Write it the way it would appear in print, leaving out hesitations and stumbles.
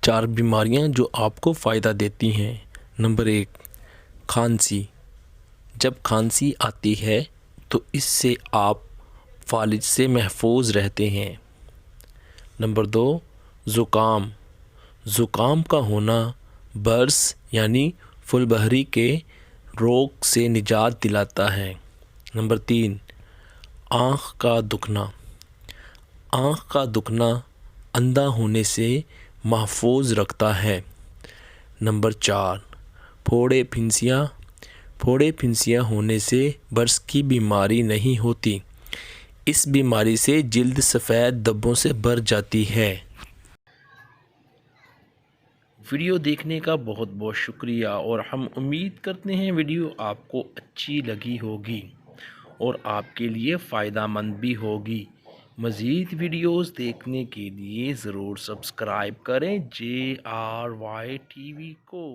4 بیماریاں جو آپ کو فائدہ دیتی ہیں۔ نمبر 1، کھانسی۔ جب کھانسی آتی ہے تو اس سے آپ فالج سے محفوظ رہتے ہیں۔ نمبر 2، زکام۔ زکام کا ہونا برس یعنی فل بہری کے روگ سے نجات دلاتا ہے۔ نمبر 3، آنکھ کا دکھنا۔ آنکھ کا دکھنا اندھا ہونے سے محفوظ رکھتا ہے۔ نمبر 4، پھوڑے پھنسیاں۔ پھوڑے پھنسیاں ہونے سے برس کی بیماری نہیں ہوتی۔ اس بیماری سے جلد سفید دھبوں سے بھر جاتی ہے۔ ویڈیو دیکھنے کا بہت بہت شکریہ، اور ہم امید کرتے ہیں ویڈیو آپ کو اچھی لگی ہوگی اور آپ کے لیے فائدہ مند بھی ہوگی۔ مزید ویڈیوز دیکھنے کے لیے ضرور سبسکرائب کریں JRY TV کو۔